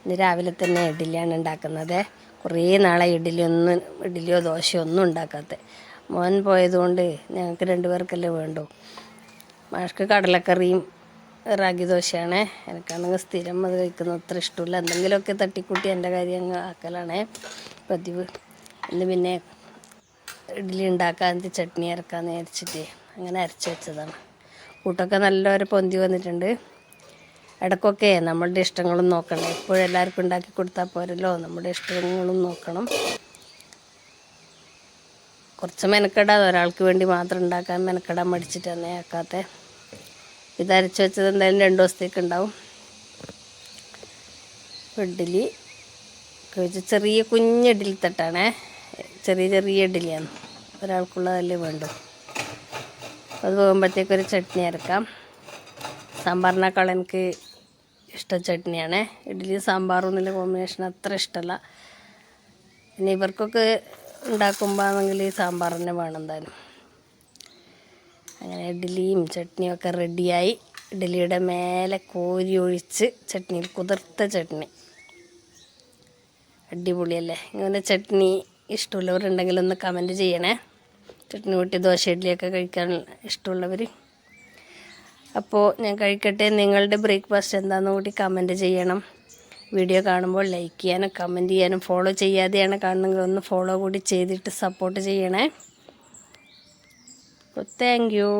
ഇന്ന് രാവിലെ തന്നെ ഇഡ്ഡലിയാണ് ഉണ്ടാക്കുന്നത്. കുറേ നാളെ ഇഡ്ഡലിയോ ദോശയോ ഒന്നും ഉണ്ടാക്കാത്തത്. മോൻ പോയതുകൊണ്ട് ഞങ്ങൾക്ക് 2 പേർക്കല്ലേ വേണ്ടു. മാഷ്ക്ക് കടലക്കറിയും റാഗി ദോശയാണ്. എനിക്കാണെങ്കിൽ സ്ഥിരം അത് കഴിക്കുന്നത് അത്ര ഇഷ്ടമില്ല. എന്തെങ്കിലുമൊക്കെ തട്ടിക്കൂട്ടി എൻ്റെ കാര്യം അങ്ങ് ആക്കലാണേ പതിവ്. ഇന്ന് പിന്നെ ഇഡ്ഡലി ഉണ്ടാക്കാൻ ചട്നി അരക്കാമെന്ന് വിചാരിച്ചിട്ട് അങ്ങനെ അരച്ച് വെച്ചതാണ്. കൂട്ടൊക്കെ നല്ലൊരു പൊന്തി വന്നിട്ടുണ്ട്. ഇടയ്ക്കൊക്കെ നമ്മളുടെ ഇഷ്ടങ്ങളും നോക്കണം. എപ്പോഴും എല്ലാവർക്കും ഉണ്ടാക്കി കൊടുത്താൽ പോരല്ലോ, നമ്മുടെ ഇഷ്ടങ്ങളും നോക്കണം. കുറച്ച് മെനക്കെടാതെ ഒരാൾക്ക് വേണ്ടി മാത്രം ഉണ്ടാക്കാൻ മെനക്കെടാൻ മടിച്ചിട്ട് തന്നെ ആക്കാത്ത. ഇത് അരച്ച് വെച്ചത് എന്തായാലും 2 ദിവസത്തേക്ക് ഉണ്ടാവും. ഇഡ്ഡലി ചെറിയ കുഞ്ഞ് ഇഡ്ഡലി തട്ടാണേ, ചെറിയ ഇഡ്ഡലിയാണ്, ഒരാൾക്കുള്ളതല്ലേ വേണ്ടു. അത് പോകുമ്പോഴത്തേക്കൊരു ചട്നി അരക്കാം. സാമ്പാറിനേക്കാൾ എനിക്ക് ഇഷ്ടം ചട്നിയാണ്. ഇഡ്ഡലി സാമ്പാറും എന്നുള്ള കോമ്പിനേഷൻ അത്ര ഇഷ്ടമല്ല. പിന്നെ ഇവർക്കൊക്കെ ഉണ്ടാക്കുമ്പോഴാണെങ്കിൽ സാമ്പാർ തന്നെ വേണം എന്തായാലും. അങ്ങനെ ഇഡ്ഡലിയും ചട്നിയും ഒക്കെ റെഡിയായി. ഇഡ്ഡലിയുടെ മേലെ കോരി ഒഴിച്ച് ചട്നിയിൽ കുതിർത്ത ചട്നി അടിപൊളിയല്ലേ. ഇങ്ങനെ ചട്നി ഇഷ്ടമുള്ളവരുണ്ടെങ്കിൽ ഒന്ന് കമൻറ്റ് ചെയ്യണേ. ചട്നി കൂട്ടി ദോശ ഇഡ്ഡലിയൊക്കെ കഴിക്കാൻ ഇഷ്ടമുള്ളവർ. അപ്പോൾ ഞാൻ കഴിക്കട്ടെ. നിങ്ങളുടെ ബ്രേക്ക്ഫാസ്റ്റ് എന്താണെന്ന് കൂടി കമൻറ്റ് ചെയ്യണം. വീഡിയോ കാണുമ്പോൾ ലൈക്ക് ചെയ്യാനും കമൻറ്റ് ചെയ്യാനും, ഫോളോ ചെയ്യാതെയാണ് കാണുന്നെങ്കിൽ ഒന്ന് ഫോളോ കൂടി ചെയ്തിട്ട് സപ്പോർട്ട് ചെയ്യണേ. അപ്പോൾ താങ്ക് യു.